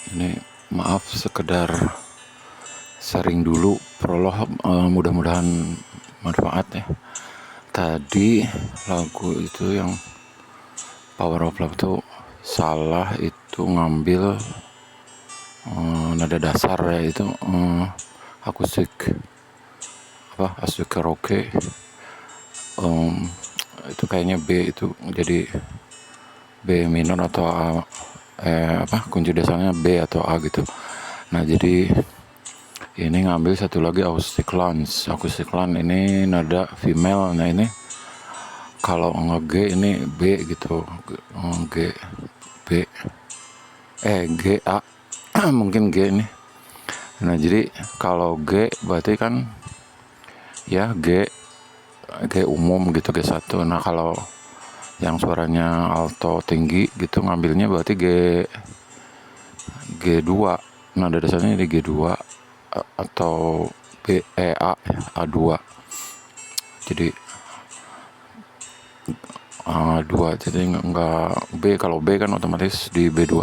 Ini maaf sekedar sharing dulu prolog, mudah-mudahan manfaat ya. Tadi lagu itu yang Power of Love tuh salah, itu ngambil nada dasar ya, itu akustik karaoke, itu kayaknya B, itu jadi B minor atau A, kunci dasarnya B atau A gitu. Nah jadi ini ngambil satu lagi acoustic lounge ini nada female. Nah ini kalau nge-G ini B gitu, G B G A mungkin G ini. Nah jadi kalau G berarti kan ya G umum gitu, G1. Nah kalau yang suaranya alto tinggi gitu ngambilnya berarti G2. Nah dari dasarnya ini G2 atau A2. Jadi A2, jadi enggak B. Kalau B kan otomatis di B2.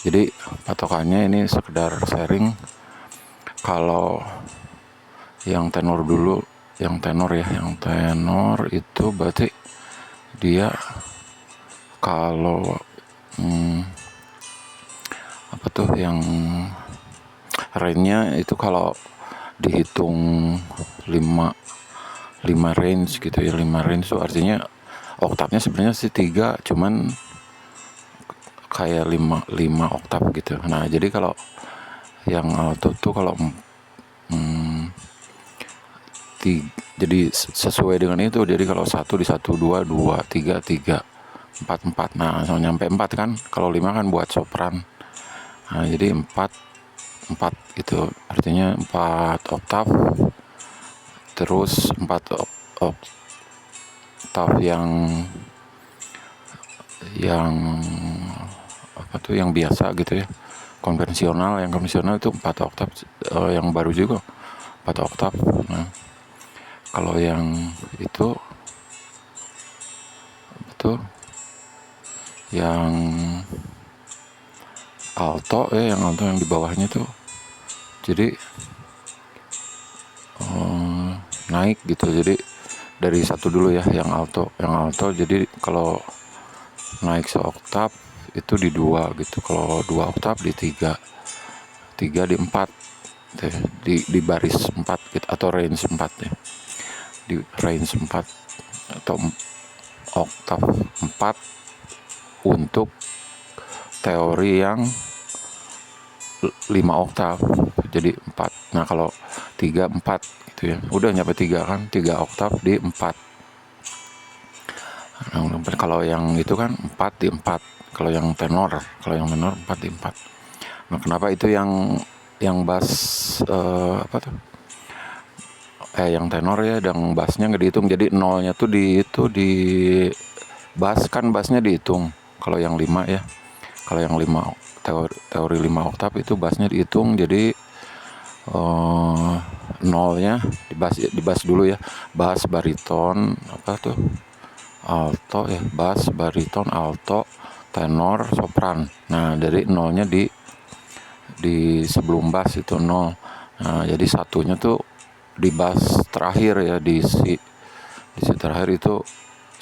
Jadi patokannya ini sekedar sharing. Kalau yang tenor dulu, yang tenor itu berarti dia kalau yang range-nya itu kalau dihitung 5 range gitu ya. 5 range itu artinya oktavnya sebenarnya sih 3, cuman kayak 5 oktav gitu. Nah jadi kalau yang alto tuh kalau jadi sesuai dengan itu. Jadi kalau 1 di 1, 2, 2, 3, 3, 4, 4. Nah sampai 4 kan. Kalau 5 kan buat sopran. Nah jadi 4 gitu. Artinya 4 oktav. Terus 4 oktav yang yang biasa gitu ya. Konvensional. Yang konvensional itu 4 oktav. Yang baru juga 4 oktav. Nah kalau yang itu betul yang alto yang di bawahnya tuh jadi naik gitu. Jadi dari 1 dulu ya, yang alto. Jadi kalau naik seoktav itu di 2 gitu. Kalau 2 oktav di 3 di 4 di baris 4 gitu, atau range 4 ya. Di range 4 atau oktav 4 untuk teori yang 5 oktav. Jadi 4. Nah kalau 3, 4 gitu ya. Udah nyampe 3 kan, 3 oktav di 4. Nah, kalau yang itu kan 4 di 4. Kalau yang tenor 4 di 4. Nah kenapa itu yang bass yang tenor ya, yang bassnya nggak dihitung. Jadi nolnya tuh di bass kan, bassnya dihitung. Kalau yang 5 ya, kalau yang 5 teori 5 oktav itu bassnya dihitung. Jadi nolnya di bass dulu ya. Bass, bariton, alto ya, bass, bariton, alto, tenor, sopran. Nah dari nolnya di sebelum bass itu 0. Nah jadi satunya tuh di bass terakhir ya, di si terakhir itu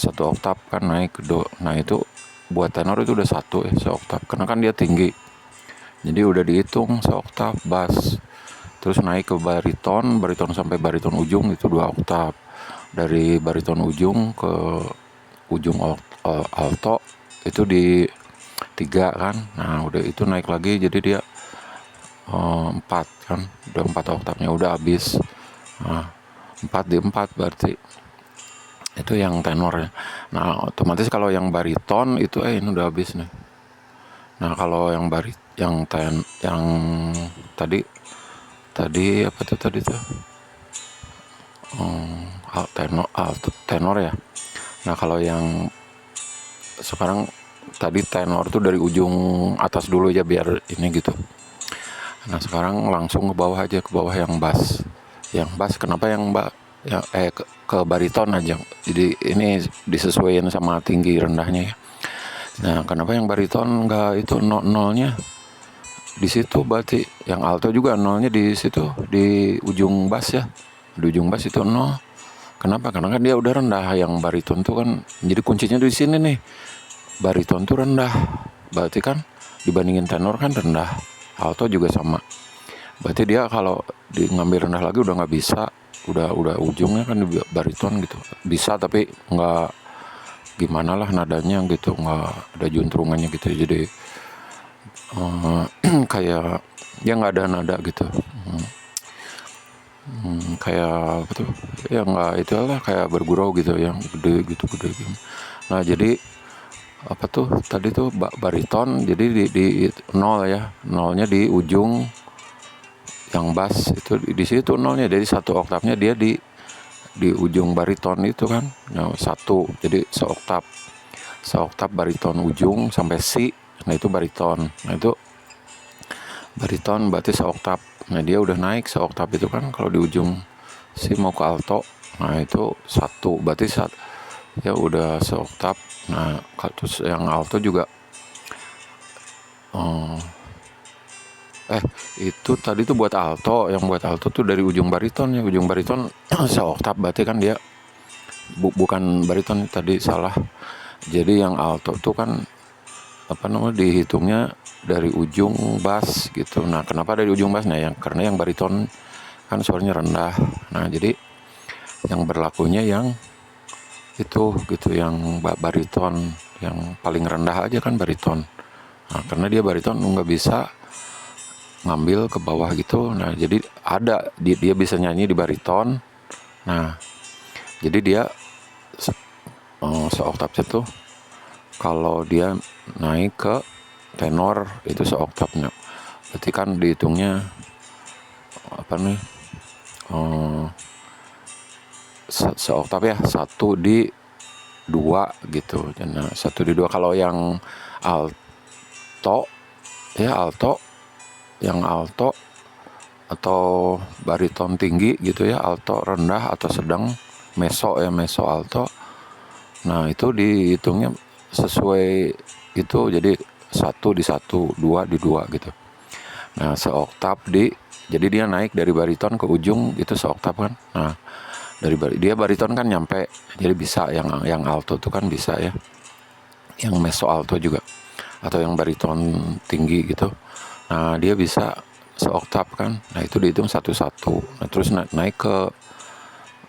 1 oktav kan naik ke do. Nah itu buat tenor itu udah 1 ya, seoktav, karena kan dia tinggi. Jadi udah dihitung seoktav bass. Terus naik ke bariton sampai bariton ujung itu 2 oktav. Dari bariton ujung ke ujung alto itu di 3 kan. Nah udah itu naik lagi, jadi dia 4 kan. Udah 4 oktavnya udah habis. Nah 4 di 4 berarti itu yang tenor ya. Nah otomatis kalau yang bariton itu ini udah habis nih. Nah kalau yang yang tadi apa tuh tadi tuh tenor ya. Nah kalau yang sekarang tadi tenor tuh dari ujung atas dulu ya biar ini gitu. Nah sekarang langsung ke bawah aja, ke bawah yang bass. Kenapa yang ke bariton aja. Jadi ini disesuaikan sama tinggi rendahnya ya. Nah kenapa yang bariton enggak itu nolnya di situ berarti yang alto juga nolnya di situ di ujung bass ya, di ujung bass itu nol. Kenapa? Karena kan dia udah rendah. Yang bariton tuh kan jadi kuncinya di sini nih, bariton tuh rendah, berarti kan dibandingin tenor kan rendah. Alto juga sama, berarti dia kalau di ngambil rendah lagi udah nggak bisa, udah ujungnya kan di bariton gitu. Bisa tapi nggak gimana lah nadanya gitu, nggak ada juntrungannya gitu. Jadi kayak ya nggak ada nada gitu. Kayak apa tuh ya, nggak itu lah, kayak bergurau gitu yang gede gitu. Nah jadi apa tuh tadi tuh bariton, jadi di nol ya, nolnya di ujung yang bass itu di situ nolnya, jadi satu oktavnya dia di ujung bariton itu kan. Nah, satu, jadi seoktav bariton ujung sampai si, nah itu bariton. Nah itu bariton berarti seoktav. Nah dia udah naik seoktav itu kan kalau di ujung si mau ke alto. Nah itu satu, berarti ya udah seoktav. Nah terus yang alto juga itu tadi tuh buat alto, yang buat alto tuh dari ujung bariton ya, ujung bariton seoktav, berarti kan dia bukan bariton tadi, salah. Jadi yang alto tuh kan apa namanya dihitungnya dari ujung bass gitu. Nah kenapa dari ujung bass? Nah karena yang bariton kan suaranya rendah. Nah jadi yang berlakunya yang itu gitu, yang bariton yang paling rendah aja kan bariton. Nah karena dia bariton nggak bisa ngambil ke bawah gitu. Nah jadi ada dia bisa nyanyi di bariton. Nah jadi dia seoktavnya tuh kalau dia naik ke tenor itu seoktavnya, berarti kan dihitungnya apa nih, seoktav ya, 1 di 2 gitu. Nah 1 di 2 kalau yang alto ya, yang alto atau bariton tinggi gitu ya, alto rendah atau sedang, meso ya, meso alto. Nah itu dihitungnya sesuai itu, jadi 1 di 1, 2 di 2 gitu. Nah seoktav jadi dia naik dari bariton ke ujung itu seoktav kan. Nah dari dia bariton kan nyampe, jadi bisa yang alto tuh kan bisa ya, yang meso alto juga, atau yang bariton tinggi gitu. Nah dia bisa seoktav kan. Nah itu dihitung 1-1. Nah terus naik ke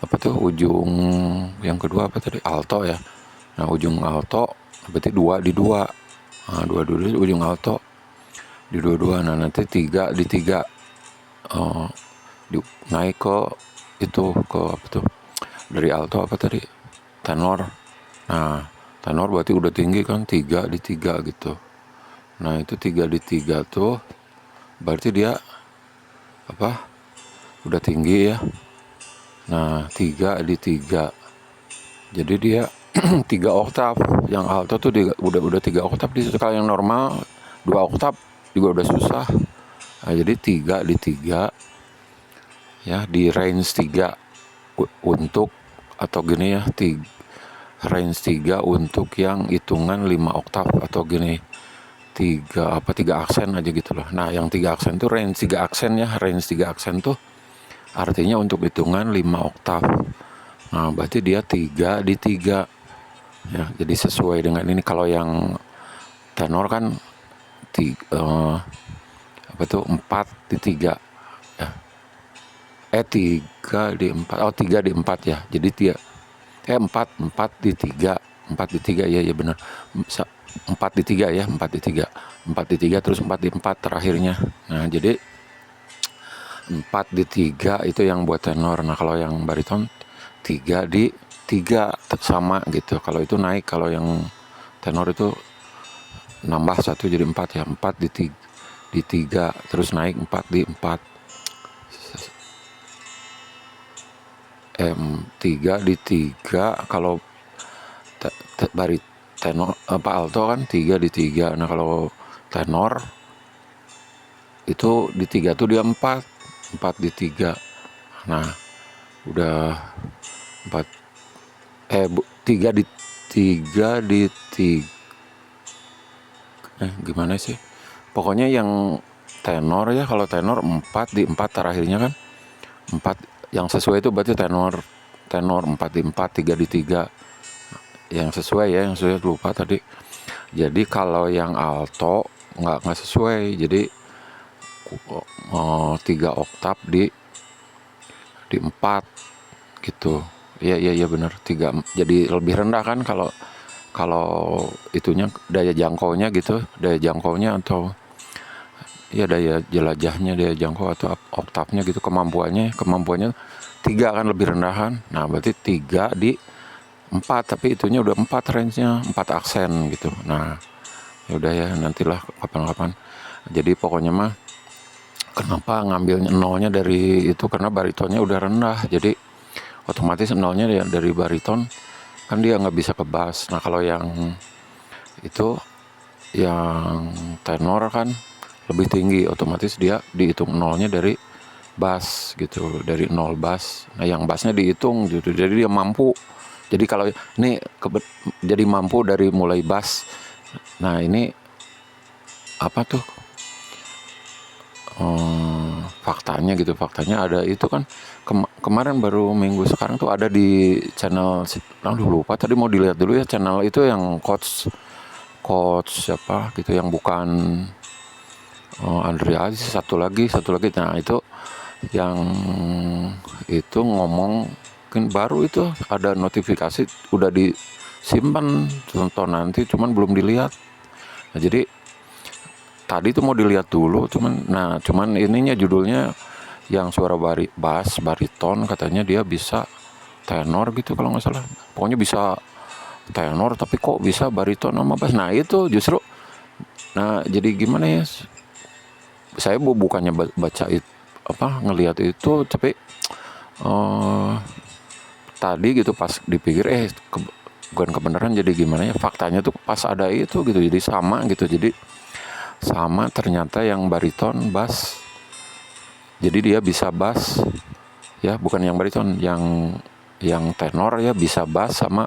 apa tuh ujung yang kedua apa tadi, alto ya. Nah ujung alto berarti 2 di 2. Nah 2 ujung alto di 2. Nah nanti 3 di 3 naik ke itu, ke apa tuh, dari alto apa tadi, tenor. Nah tenor berarti udah tinggi kan, 3 di 3 gitu. Nah itu 3 di 3 tuh berarti dia apa, udah tinggi ya. Nah 3 di 3 jadi dia 3 oktav. Yang alto tuh udah 3 oktav di situ. Kalau yang normal 2 oktav juga udah susah. Nah, jadi 3 di 3 ya, di range 3 untuk, atau gini ya, range 3 untuk yang hitungan 5 oktav, atau gini 3 aksen aja gitu loh. Nah yang 3 aksen tuh range 3 aksen ya, range 3 aksen tuh artinya untuk hitungan 5 oktav. Nah berarti dia 3 di 3 ya, jadi sesuai dengan ini. Kalau yang tenor kan apa tuh 4 di 3 ya, 3 di 4, 3 di 4 ya, jadi dia 4 di 3 ya benar, 4 di 3 ya, 4 di 3 terus 4 di 4 terakhirnya. Nah jadi 4 di 3 itu yang buat tenor. Nah kalau yang bariton 3 di 3 sama gitu. Kalau itu naik, kalau yang tenor itu nambah 1 jadi 4 ya, 4 di 3 terus naik 4 di 4. 3 di 3 kalau tenor apa alto kan 3 di 3. Nah kalau tenor itu di 3 tuh dia 4 di 3. Nah udah 3 di 3 gimana sih, pokoknya yang tenor ya, kalau tenor 4 di 4 terakhirnya kan 4 yang sesuai itu berarti tenor 4 di 4, 3 di 3 yang sesuai ya, yang sesuai lupa tadi. Jadi kalau yang alto nggak sesuai, jadi 3 oktav di 4 gitu. Iya benar, 3 jadi lebih rendah kan kalau itunya daya jangkaunya gitu, daya jangkaunya atau ya daya jelajahnya, daya jangkau atau oktavnya gitu, kemampuannya 3 kan lebih rendah kan. Nah berarti 3 di 4, tapi itunya udah 4 range-nya, 4 aksen gitu. Nah ya udah ya, nantilah kapan-kapan. Jadi pokoknya mah kenapa ngambilnya nolnya dari itu, karena baritonnya udah rendah, jadi otomatis nolnya dari bariton kan dia nggak bisa ke bass. Nah kalau yang itu yang tenor kan lebih tinggi, otomatis dia dihitung nolnya dari bass gitu, dari 0 bass. Nah yang bassnya dihitung gitu, jadi dia mampu. Jadi kalau ini jadi mampu dari mulai bass. Nah ini apa tuh faktanya gitu, faktanya ada itu kan kemarin baru minggu sekarang tuh ada di channel, lupa tadi, mau dilihat dulu ya channel itu yang coach siapa gitu, yang bukan Andrea Aziz, satu lagi. Nah itu yang itu ngomong kan baru itu ada notifikasi udah disimpan, tonton nanti, cuman belum dilihat. Nah, jadi tadi tuh mau dilihat dulu, cuman ininya judulnya yang suara bass bariton, katanya dia bisa tenor gitu kalau nggak salah. Pokoknya bisa tenor tapi kok bisa bariton sama bass. Nah itu justru, nah jadi gimana ya, saya bukannya baca itu ngelihat itu, tapi tadi gitu pas dipikir bukan kebenaran, jadi gimana ya, faktanya tuh pas ada itu gitu, jadi sama gitu, jadi sama ternyata yang bariton bass, jadi dia bisa bass ya, bukan yang bariton, yang tenor ya bisa bass sama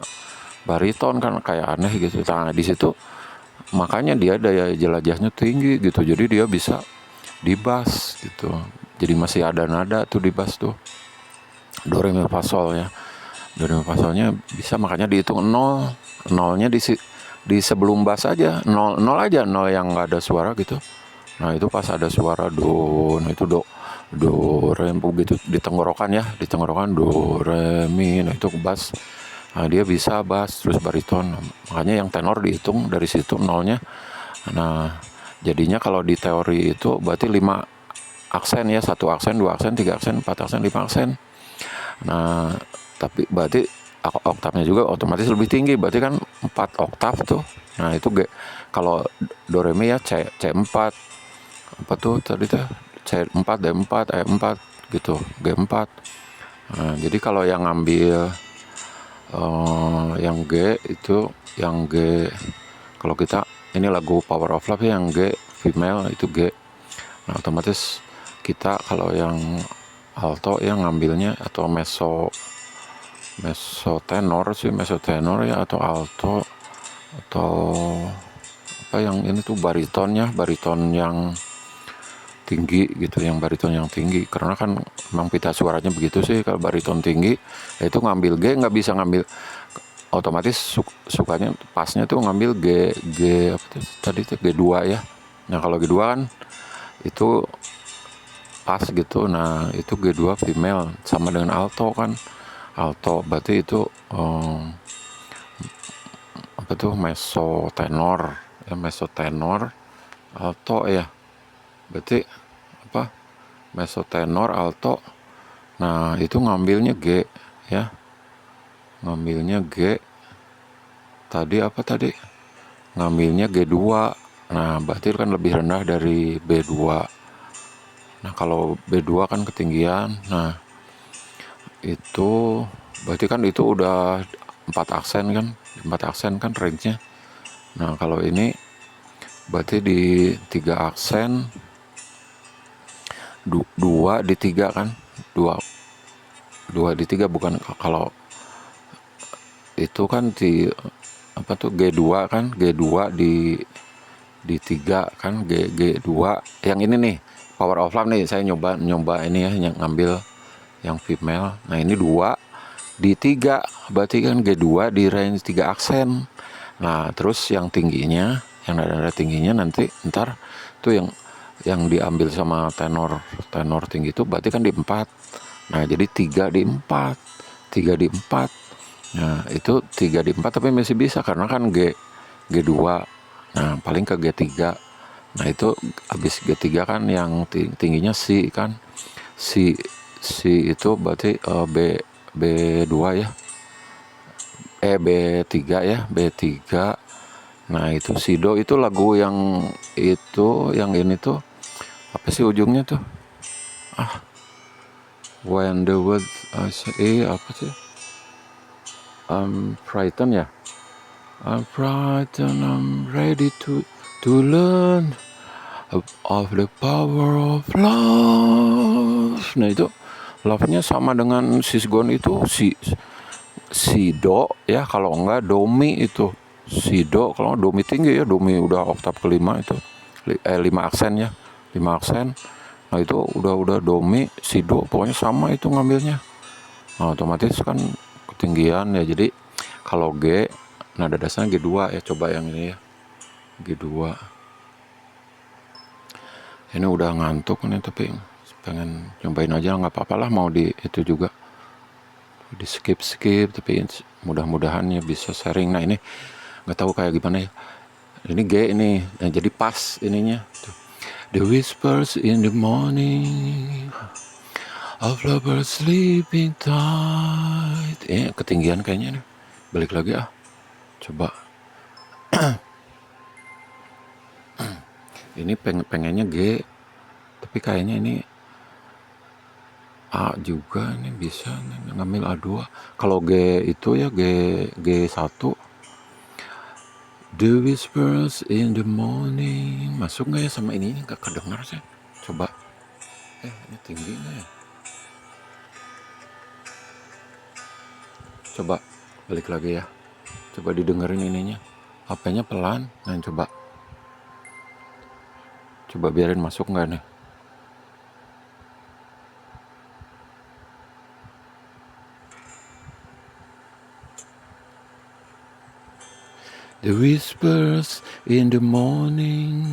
bariton, kan kayak aneh gitu. Nah di situ makanya dia daya jelajahnya tinggi gitu, jadi dia bisa di bass gitu, jadi masih ada nada tuh di bass tuh, do re mi fa sol ya, do re mi fa solnya bisa, makanya dihitung nolnya di sebelum bass aja, nol aja, nol yang nggak ada suara gitu. Nah itu pas ada suara do, nah itu do re mi gitu di tenggorokan ya, di tenggorokan do re mi, nah itu bass. Nah dia bisa bass terus bariton, makanya yang tenor dihitung dari situ nolnya. Nah jadinya kalau di teori itu berarti 5 aksen ya, 1 aksen, 2 aksen, 3 aksen, 4 aksen, 5 aksen. Nah tapi berarti oktavnya juga otomatis lebih tinggi, berarti kan 4 oktav tuh. Nah itu kalau do re mi ya C4, apa tuh tadi tuh, C4, D4, E4 gitu, G4. Nah jadi kalau yang ngambil yang G itu, yang G, kalau kita ini lagu Power of Love yang G female itu G. Nah otomatis kita kalau yang alto yang ngambilnya atau meso tenor ya, atau alto, atau apa yang ini tuh bariton yang tinggi gitu, yang bariton yang tinggi, karena kan memang pita suaranya begitu sih, kalau bariton tinggi itu ngambil G nggak bisa ngambil, otomatis sukanya pasnya tuh ngambil G apa tuh, tadi tuh G2 ya. Nah kalau G2 kan itu pas gitu. Nah itu G2 female, sama dengan alto kan, alto berarti itu apa tuh meso tenor ya, meso tenor alto ya, berarti apa, meso tenor alto. Nah itu ngambilnya G ya, ngambilnya G tadi apa tadi, ngambilnya G2. Nah berarti kan lebih rendah dari B2. Nah kalau B2 kan ketinggian. Nah itu berarti kan itu udah 4 aksen kan, 4 aksen kan range-nya. Nah kalau ini berarti di 3 aksen, 2 di 3 kan, 2 di 3, bukan kalau itu kan di apa tuh G2 kan, G2 di di 3 kan, G2 yang ini nih power of love nih, saya nyoba ini ya, yang ngambil yang female. Nah ini 2 di 3, berarti kan G2 di range 3 aksen. Nah terus yang tingginya, yang nada tingginya nanti ntar tuh yang diambil sama tenor tinggi itu berarti kan di 4. Nah jadi 3 di 4, 3 di 4. Nah itu 3 di 4 tapi masih bisa karena kan G2. Nah paling ke G3. Nah itu habis G3 kan yang tingginya C kan, C itu berarti B2 ya, B3 ya, B3. Nah itu si do itu lagu yang itu, yang ini tuh apa sih ujungnya tuh, when the world apa sih, frightened ya, I'm frightened, I'm ready to learn of the power of love. Nah itu love-nya sama dengan sisgon itu si do ya, kalau enggak do mi itu si do, kalau do mi tinggi ya, do mi udah oktav kelima itu 5 aksen ya, 5 aksen. Nah itu udah do mi si do, pokoknya sama itu ngambilnya. Nah, otomatis kan ketinggian ya, jadi kalau G nada dasarnya G2 ya, coba yang ini ya, G2. Ini udah ngantuk nih tapi pengen nyobain aja, nggak apa-apa lah, mau di itu juga di skip tapi mudah-mudahan ya bisa sharing. Nah ini nggak tahu kayak gimana ya, ini G ini, nah jadi pas ininya tuh. The whispers in the morning of lovers sleeping tight. Ketinggian kayaknya nih, balik lagi coba. Ini pengennya G tapi kayaknya ini A juga nih, bisa nih, ngambil A2. Kalau G itu ya G1. The whispers in the morning, masuk nggak ya sama ini? Nggak kedengar sih. Coba. Ini tinggi nggak ya? Coba balik lagi ya. Coba didengerin ininya. HP-nya pelan. Nah coba. Coba biarin masuk nggak nih? The whispers in the morning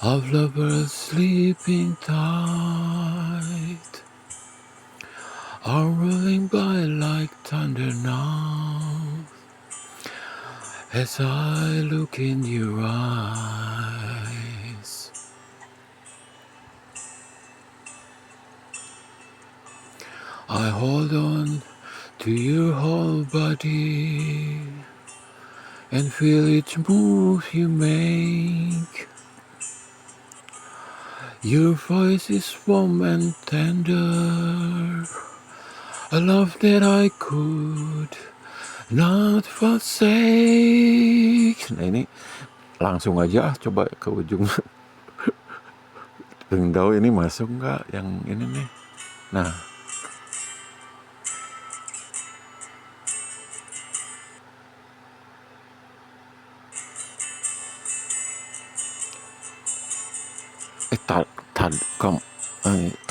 of lovers sleeping tight are rolling by like thunder now as I look in your eyes. I hold on to your whole body and feel each move you make. Your voice is warm and tender, a love that I could not forsake. Nah ini langsung aja coba ke ujung. Pengen tahu ini masuk nggak yang ini nih. Nah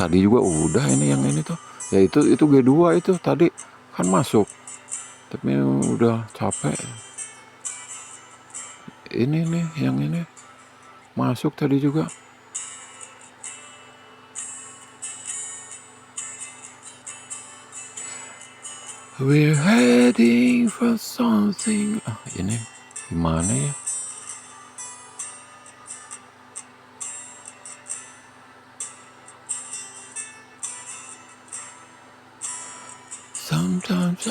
tadi juga udah ini yang ini tuh ya, itu G2 itu tadi kan masuk tapi udah capek. Ini nih yang ini masuk tadi juga. We're heading for something. Ini gimana ya? Sometimes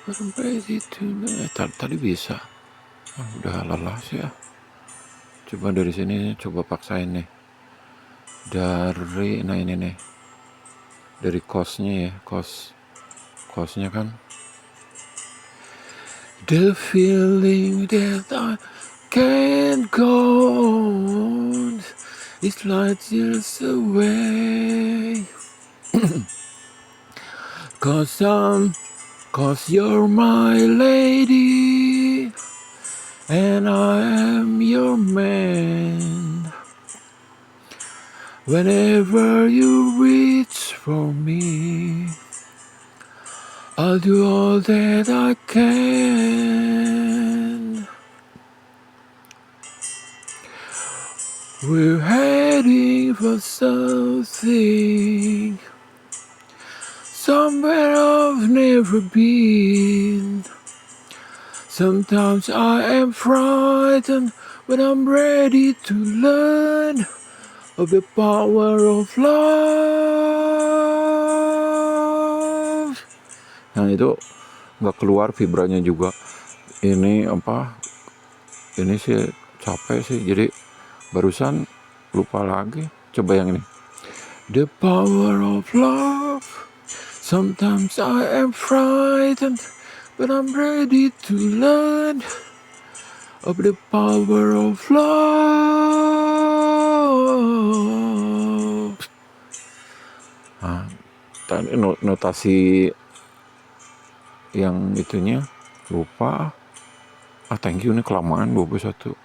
I'm ready to. Tadi bisa. Udah lelah sih ya. Coba dari sini, coba paksain nih. Dari, nah ini nih. Dari kosnya ya, kosnya kan. The feeling that I can't go on is like years away. Cause you're my lady, and I am your man. Whenever you reach for me, I'll do all that I can. We're heading for something, somewhere I've never been. Sometimes I am frightened, but I'm ready to learn of the power of love. Nah itu nggak keluar vibranya juga. Ini apa? Ini sih capek sih, jadi barusan lupa lagi. Coba yang ini. The power of love. Sometimes I am frightened, but I'm ready to learn of the power of love. Nah, tadi notasi yang itunya lupa. Thank you, ini kelamaan 21.